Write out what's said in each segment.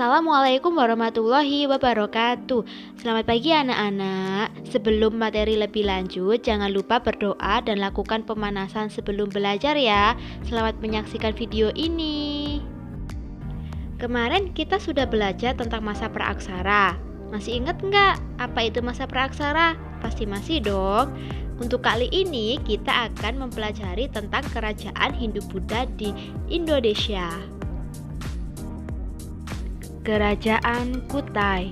Assalamualaikum warahmatullahi wabarakatuh. Selamat pagi anak-anak. Sebelum materi lebih lanjut, jangan lupa berdoa dan lakukan pemanasan sebelum belajar ya. Selamat menyaksikan video ini. Kemarin kita sudah belajar tentang masa praaksara. Masih ingat nggak apa itu masa praaksara? Pasti masih dong. Untuk kali ini kita akan mempelajari tentang kerajaan Hindu-Buddha di Indonesia. Kerajaan Kutai.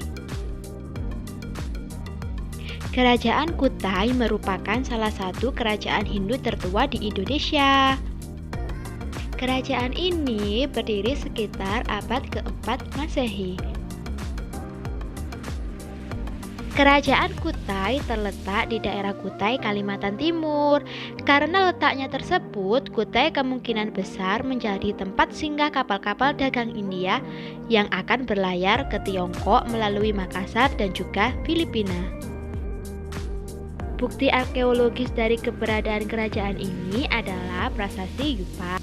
Kerajaan Kutai merupakan salah satu kerajaan Hindu tertua di Indonesia. Kerajaan ini berdiri sekitar abad keempat Masehi. Kerajaan Kutai terletak di daerah Kutai, Kalimantan Timur. Karena letaknya tersebut, Kutai kemungkinan besar menjadi tempat singgah kapal-kapal dagang India yang akan berlayar ke Tiongkok melalui Makassar dan juga Filipina. Bukti arkeologis dari keberadaan kerajaan ini adalah prasasti Yupa.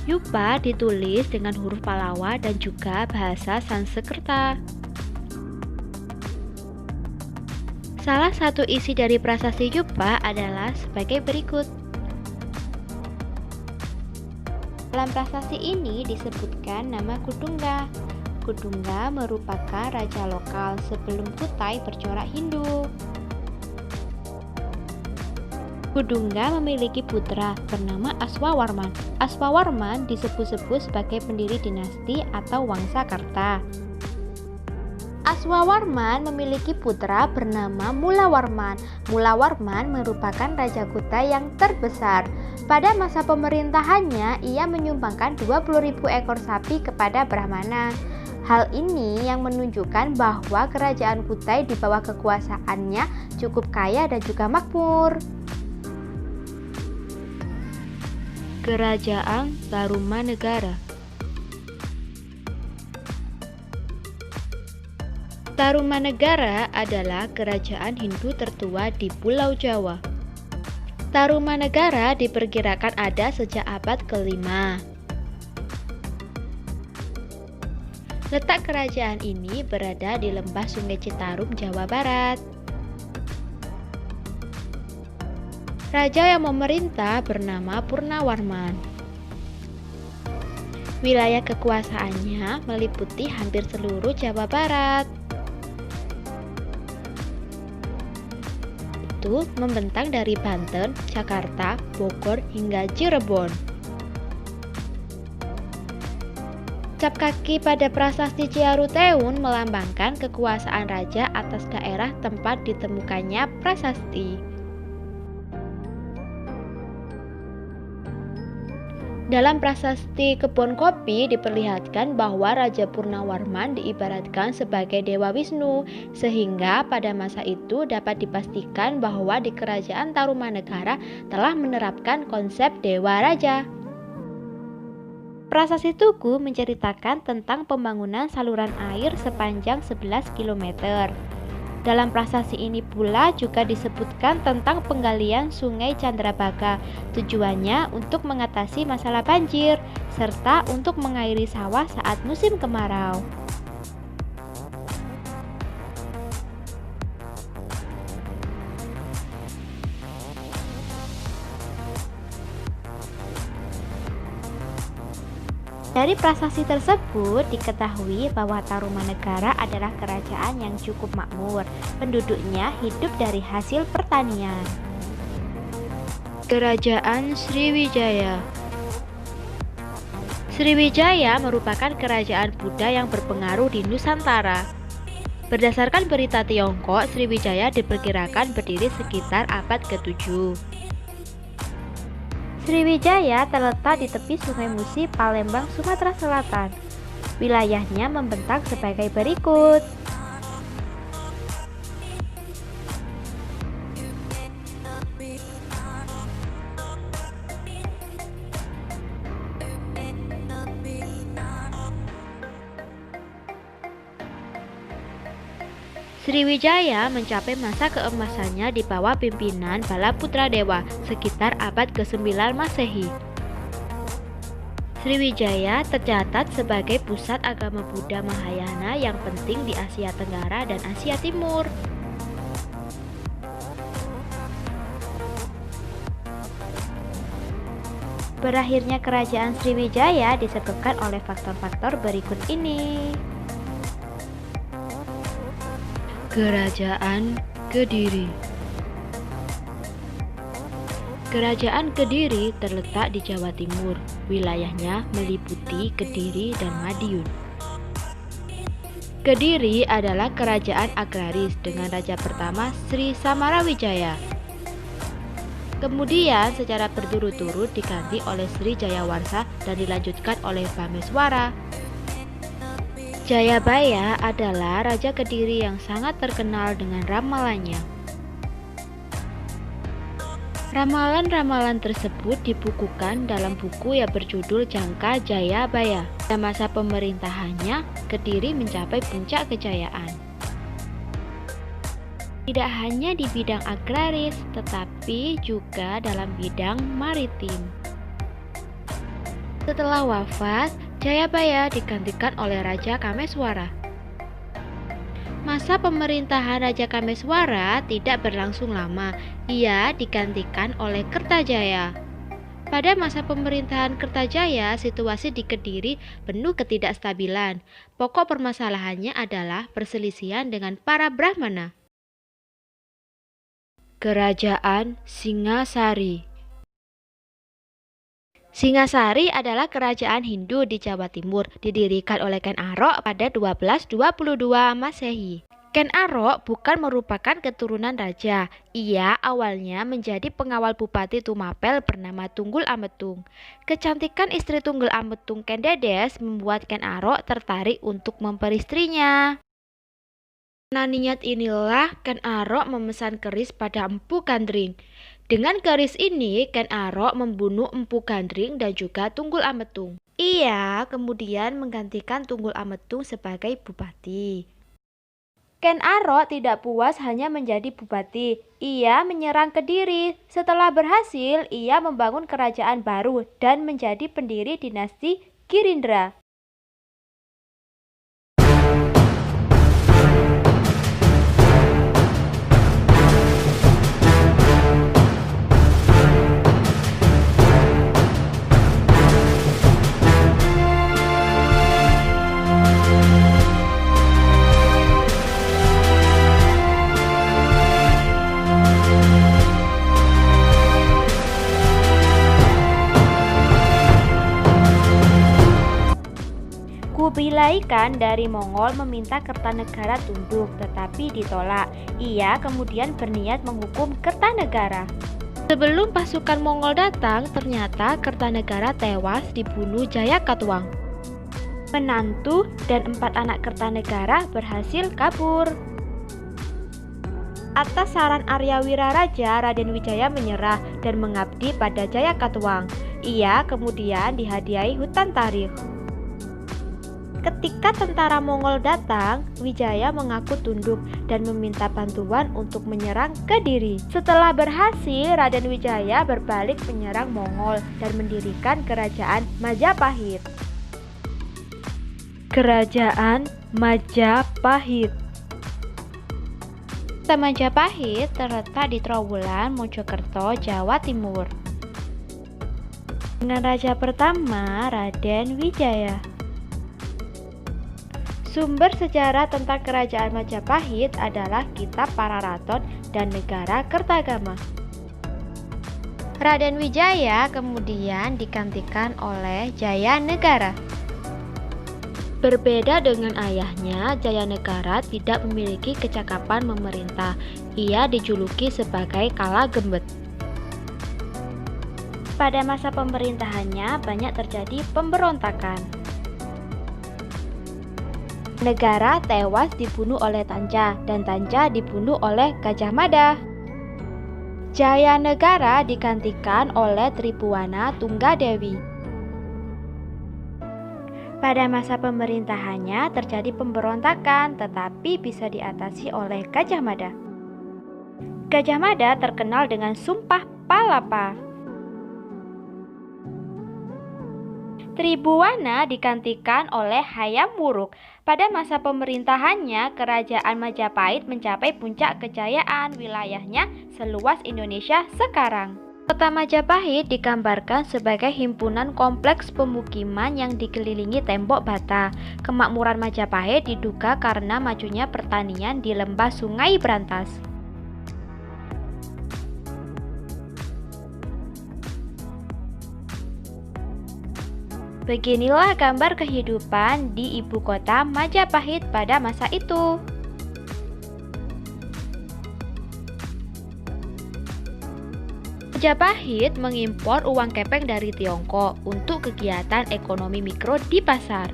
Yupa ditulis dengan huruf Palawa dan juga bahasa Sanskerta. Salah satu isi dari prasasti Yupa adalah sebagai berikut. Dalam prasasti ini disebutkan nama Kudungga. Kudungga merupakan raja lokal sebelum Kutai bercorak Hindu. Kudungga memiliki putra bernama Aswawarman. Aswawarman disebut-sebut sebagai pendiri dinasti atau Wangsakerta. Aswawarman memiliki putra bernama Mulawarman. Mulawarman merupakan raja Kutai yang terbesar. Pada masa pemerintahannya, ia menyumbangkan 20.000 ekor sapi kepada Brahmana. Hal ini yang menunjukkan bahwa kerajaan Kutai di bawah kekuasaannya cukup kaya dan juga makmur. Kerajaan Tarumanegara. Tarumanegara adalah kerajaan Hindu tertua di Pulau Jawa. Tarumanegara diperkirakan ada sejak abad ke-5. Letak kerajaan ini berada di lembah Sungai Citarum, Jawa Barat. Raja yang memerintah bernama Purnawarman. Wilayah kekuasaannya meliputi hampir seluruh Jawa Barat. Itu membentang dari Banten, Jakarta, Bogor, hingga Cirebon. Cap kaki pada prasasti Ciaruteun melambangkan kekuasaan raja atas daerah tempat ditemukannya prasasti. Dalam prasasti Kebon Kopi diperlihatkan bahwa Raja Purnawarman diibaratkan sebagai Dewa Wisnu, sehingga pada masa itu dapat dipastikan bahwa di kerajaan Tarumanegara telah menerapkan konsep Dewa Raja. Prasasti Tugu menceritakan tentang pembangunan saluran air sepanjang 11 km. Dalam prasasti ini pula juga disebutkan tentang penggalian Sungai Candrabaga, tujuannya untuk mengatasi masalah banjir, serta untuk mengairi sawah saat musim kemarau. Dari prasasti tersebut diketahui bahwa Tarumanegara adalah kerajaan yang cukup makmur. Penduduknya hidup dari hasil pertanian. Kerajaan Sriwijaya. Sriwijaya merupakan kerajaan Buddha yang berpengaruh di Nusantara. Berdasarkan berita Tiongkok, Sriwijaya diperkirakan berdiri sekitar abad ke-7. Sriwijaya terletak di tepi Sungai Musi, Palembang, Sumatera Selatan. Wilayahnya membentang sebagai berikut. Sriwijaya mencapai masa keemasannya di bawah pimpinan Balaputra Dewa sekitar abad ke-9 Masehi. Sriwijaya tercatat sebagai pusat agama Buddha Mahayana yang penting di Asia Tenggara dan Asia Timur. Berakhirnya kerajaan Sriwijaya disebabkan oleh faktor-faktor berikut ini. Kerajaan Kediri. Kerajaan Kediri terletak di Jawa Timur. Wilayahnya meliputi Kediri dan Madiun. Kediri adalah kerajaan agraris dengan raja pertama Sri Samarawijaya. Kemudian secara berturut-turut diganti oleh Sri Jayawarsa dan dilanjutkan oleh Bhameswara. Jayabaya adalah raja Kediri yang sangat terkenal dengan ramalannya. Ramalan-ramalan tersebut dibukukan dalam buku yang berjudul Jangka Jayabaya. Pada masa pemerintahannya, Kediri mencapai puncak kejayaan. Tidak hanya di bidang agraris, tetapi juga dalam bidang maritim. Setelah wafat, Jayabaya digantikan oleh Raja Kameswara. Masa pemerintahan Raja Kameswara tidak berlangsung lama. Ia digantikan oleh Kertajaya. Pada masa pemerintahan Kertajaya, situasi di Kediri penuh ketidakstabilan. Pokok permasalahannya adalah perselisihan dengan para Brahmana. Kerajaan Singasari. Singasari adalah kerajaan Hindu di Jawa Timur, didirikan oleh Ken Arok pada 1222 Masehi. Ken Arok bukan merupakan keturunan raja. Ia awalnya menjadi pengawal Bupati Tumapel bernama Tunggul Ametung. Kecantikan istri Tunggul Ametung Ken Dedes membuat Ken Arok tertarik untuk memperistrinya. Karena niat inilah Ken Arok memesan keris pada Empu Gandring. Dengan keris ini, Ken Arok membunuh Empu Gandring dan juga Tunggul Ametung. Ia kemudian menggantikan Tunggul Ametung sebagai bupati. Ken Arok tidak puas hanya menjadi bupati. Ia menyerang Kediri. Setelah berhasil, ia membangun kerajaan baru dan menjadi pendiri dinasti Girindra. Kubilai Khan dari Mongol meminta Kertanegara tunduk, tetapi ditolak. Ia kemudian berniat menghukum Kertanegara. Sebelum pasukan Mongol datang, ternyata Kertanegara tewas dibunuh Jayakatwang. Menantu dan 4 anak Kertanegara berhasil kabur. Atas saran Arya Wiraraja, Raden Wijaya menyerah dan mengabdi pada Jayakatwang. Ia kemudian dihadiahi hutan Tarikh. Ketika tentara Mongol datang, Wijaya mengaku tunduk dan meminta bantuan untuk menyerang Kediri. Setelah berhasil, Raden Wijaya berbalik menyerang Mongol dan mendirikan kerajaan Majapahit. Kerajaan Majapahit. Majapahit terletak di Trowulan, Mojokerto, Jawa Timur. Dengan raja pertama, Raden Wijaya. Sumber sejarah tentang kerajaan Majapahit adalah Kitab Pararaton dan Negara Kertagama. Raden Wijaya kemudian digantikan oleh Jayanegara. Berbeda dengan ayahnya, Jayanegara tidak memiliki kecakapan memerintah. Ia dijuluki sebagai Kala Gembet. Pada masa pemerintahannya banyak terjadi pemberontakan. Negara tewas dibunuh oleh Tanca dan Tanca dibunuh oleh Gajah Mada. Jayanegara digantikan oleh Tribuana Tunggadewi. Pada masa pemerintahannya terjadi pemberontakan tetapi bisa diatasi oleh Gajah Mada. Gajah Mada terkenal dengan Sumpah Palapa. Tribhuwana digantikan oleh Hayam Wuruk. Pada masa pemerintahannya, Kerajaan Majapahit mencapai puncak kejayaan, wilayahnya seluas Indonesia sekarang. Kota Majapahit digambarkan sebagai himpunan kompleks pemukiman yang dikelilingi tembok bata. Kemakmuran Majapahit diduga karena majunya pertanian di lembah Sungai Brantas. Beginilah gambar kehidupan di ibu kota Majapahit pada masa itu. Majapahit mengimpor uang kepeng dari Tiongkok untuk kegiatan ekonomi mikro di pasar.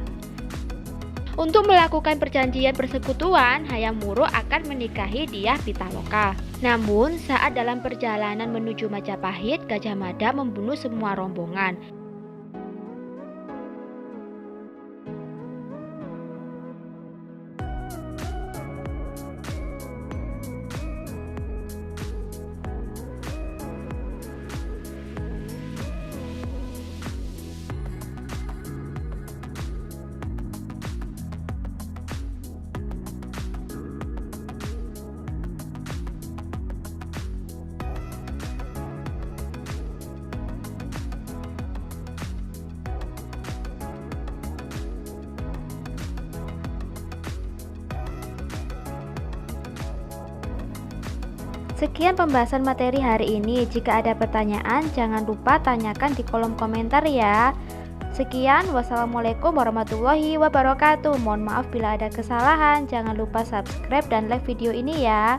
Untuk melakukan perjanjian persekutuan, Hayam Wuruk akan menikahi Dyah Pitaloka. Namun, saat dalam perjalanan menuju Majapahit, Gajah Mada membunuh semua rombongan. Sekian pembahasan materi hari ini. Jika ada pertanyaan, jangan lupa tanyakan di kolom komentar ya. Sekian, wassalamualaikum warahmatullahi wabarakatuh. Mohon maaf bila ada kesalahan. Jangan lupa subscribe dan like video ini ya.